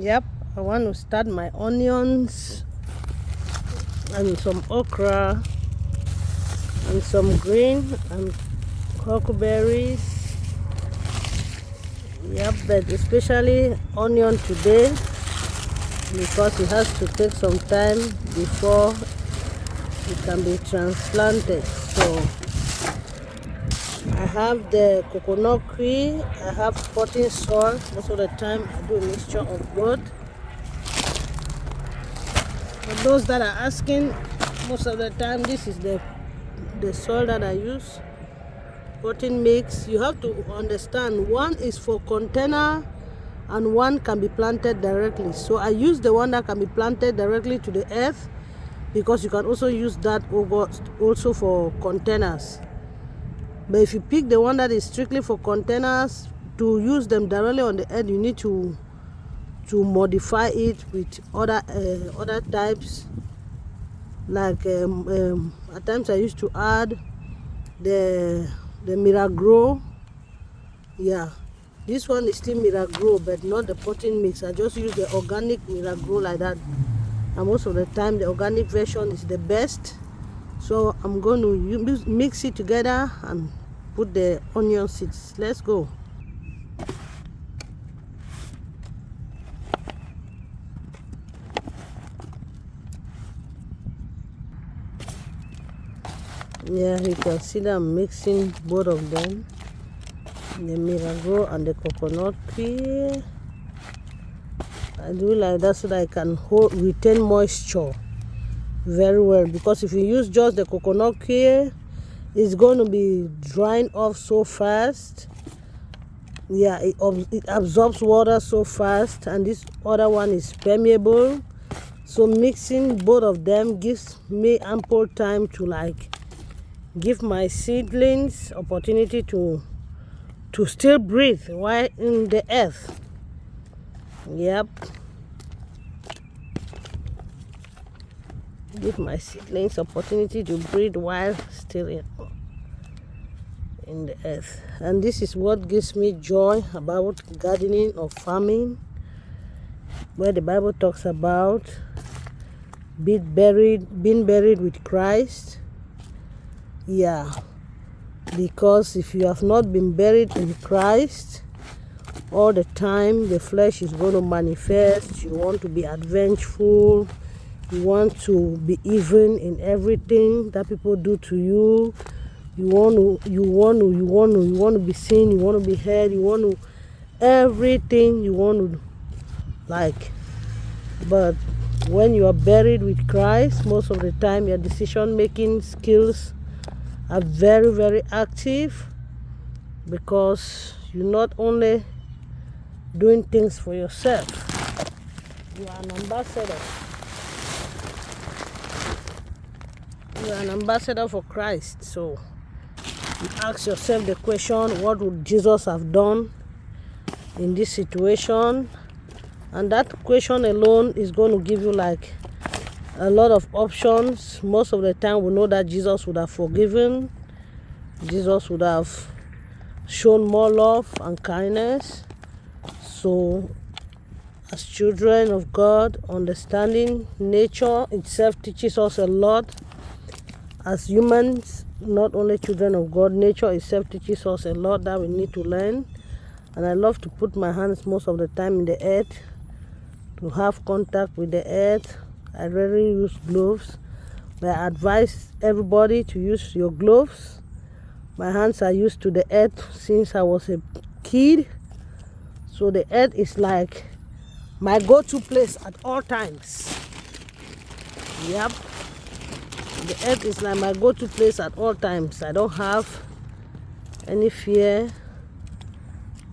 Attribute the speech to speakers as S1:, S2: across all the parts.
S1: Yep, I want to start my onions and some okra and some green and huckleberries. Yep, but especially onion today because it has to take some time before it can be transplanted. So I have the coconut cream, I have potting soil. Most of the time I do a mixture of both. For those that are asking, most of the time this is the soil that I use. Potting mix. You have to understand, one is for container and one can be planted directly. So I use the one that can be planted directly to the earth because you can also use that also for containers. But if you pick the one that is strictly for containers, to use them directly on the earth, you need to modify it with other types. Like at times I used to add the Miragrow. Yeah, this one is still Miragrow, but not the potting mix. I just use the organic Miragrow like that, and most of the time the organic version is the best. So I'm going to mix it together and put the onion seeds. Let's go. Yeah, you can see that I'm mixing both of them, the Miragrow and the coconut cream. I do like that so that I can retain moisture very well, because if you use just the coconut cream, it's going to be drying off so fast. Yeah, it absorbs water so fast, and this other one is permeable. So mixing both of them gives me ample time to give my seedlings opportunity to still breathe while in the earth. Yep. Give my seedlings opportunity to breathe while still in the earth. And this is what gives me joy about gardening or farming, where the Bible talks about being buried with Christ. Yeah, because if you have not been buried in Christ, all the time the flesh is going to manifest. You want to be advengeful, you want to be even in everything that people do to you. You want to be seen, you want to be heard, you want to everything you want to like. But when you are buried with Christ, most of the time your decision making skills are very, very active, because you're not only doing things for yourself, you are an ambassador. You are an ambassador for Christ. So you ask yourself the question, what would Jesus have done in this situation? And that question alone is going to give you a lot of options. Most of the time we know that Jesus would have forgiven, Jesus would have shown more love and kindness. So as children of God, understanding nature itself teaches us a lot. As humans, not only children of God, nature itself teaches us a lot that we need to learn. And I love to put my hands most of the time in the earth, to have contact with the earth. I rarely use gloves, but I advise everybody to use your gloves. My hands are used to the earth since I was a kid. So the earth is like my go-to place at all times. Yep. The earth is like my go-to place at all times. I don't have any fear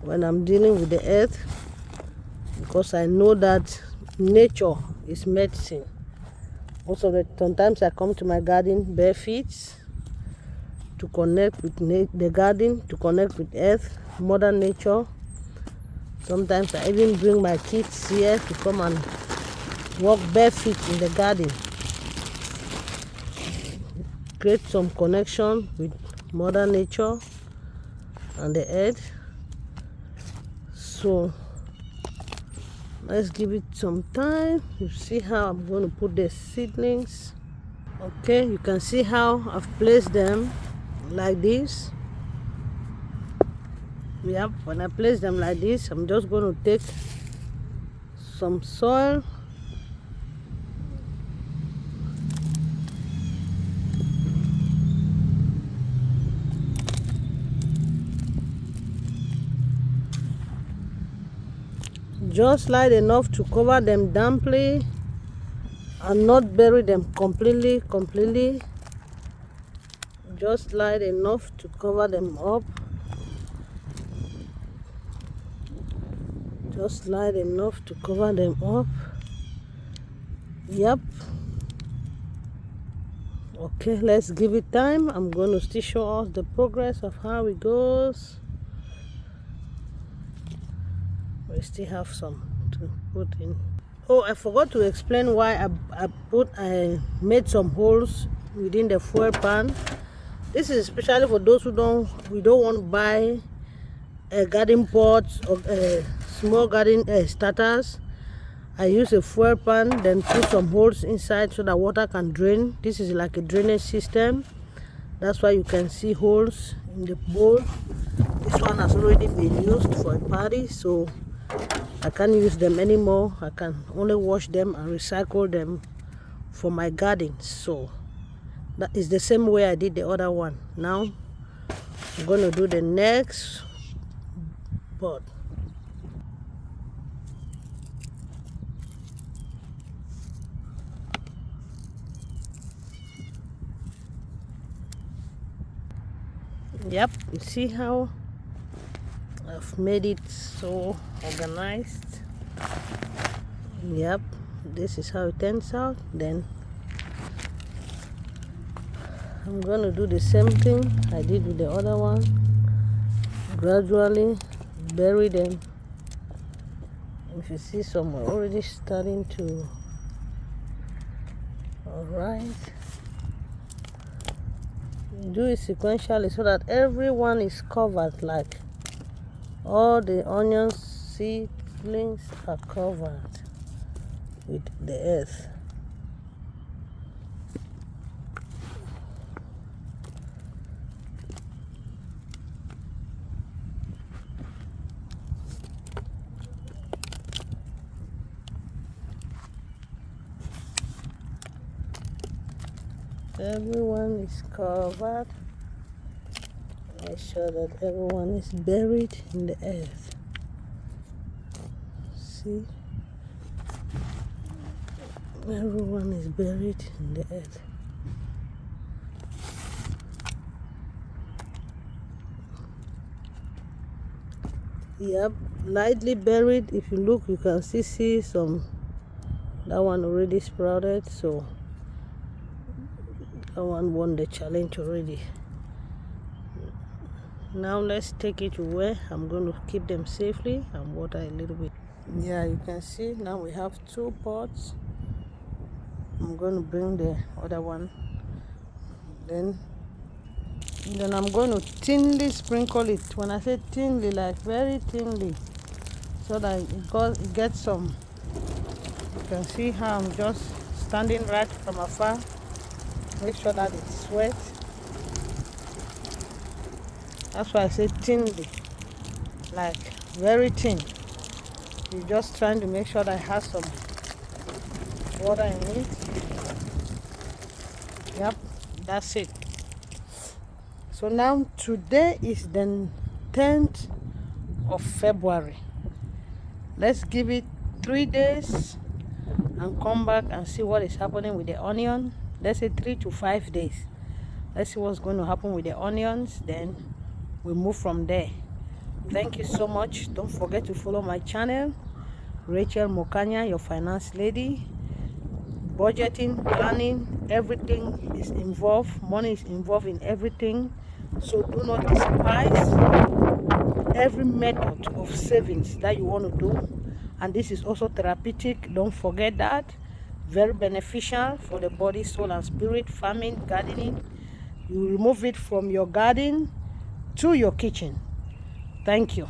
S1: when I'm dealing with the earth, because I know that nature is medicine. Sometimes I come to my garden bare feet to connect with the garden, to connect with earth, mother nature. Sometimes I even bring my kids here to come and walk barefoot in the garden. Create some connection with mother nature and the earth. So Let's give it some time. You see how I'm going to put the seedlings. Okay, you can see how I've placed them like this. Yep, when I place them like this, I'm just going to take some soil. Just light enough to cover them damply and not bury them completely. Just light enough to cover them up. Just light enough to cover them up. Yep. Okay, let's give it time. I'm going to still show us the progress of how it goes. We still have some to put in. Oh, I forgot to explain why I made some holes within the fuel pan. This is especially for those who don't want to buy garden pots or small garden starters. I use a fuel pan, then put some holes inside so that water can drain. This is like a drainage system. That's why you can see holes in the bowl. This one has already been used for a party, so I can't use them anymore. I can only wash them and recycle them for my garden. So that is the same way I did the other one. Now I'm going to do the next pot. Yep, you see how I've made it so organized. Yep, this is how it turns out. Then I'm going to do the same thing I did with the other one. Gradually bury them. If you see some are already starting to, alright. Do it sequentially so that everyone is covered, like all the onion seedlings are covered with the earth. Everyone is covered. Make sure that everyone is buried in the earth. See? Everyone is buried in the earth. Yep, lightly buried. If you look, you can still see some. That one already sprouted, so that one won the challenge already. Now let's take it to where I'm going to keep them safely and water a little bit. Yeah, you can see now we have 2 pots. I'm going to bring the other one. Then I'm going to thinly sprinkle it. When I say thinly, like very thinly, so that it gets some. You can see how I'm just standing right from afar. Make sure that it's wet. That's why I say thinly, like very thin. You're just trying to make sure that it has some water in it. Yep, that's it. So now today is the 10th of February. Let's give it 3 days and come back and see what is happening with the onion. Let's say 3 to 5 days. Let's see what's going to happen with the onions, then we'll move from there. Thank you so much. Don't forget to follow my channel, Rachel Mokanya, your finance lady. Budgeting, planning, everything is involved. Money is involved in everything. So do not despise every method of savings that you want to do. And this is also therapeutic. Don't forget that. Very beneficial for the body, soul, and spirit. Farming, gardening. You remove it from your garden to your kitchen. Thank you.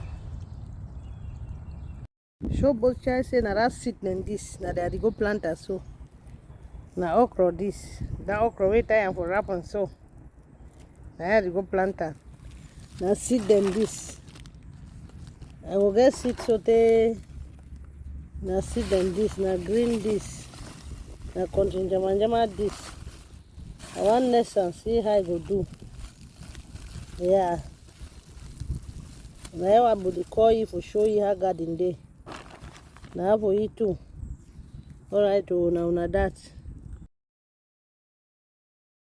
S1: show both child say na that seed dem this na dey go plant am so. Na okra this, that okra wey tie am for wrapper so. Na dey go plant am. Na seed dem this. I go get seed sotey. Na seed dem this, na green this, na country jama this. I wan nest am see how I go do. Yeah. Na here I go dey call you for show you how garden dey. Na for you too. Alright, oh, na that.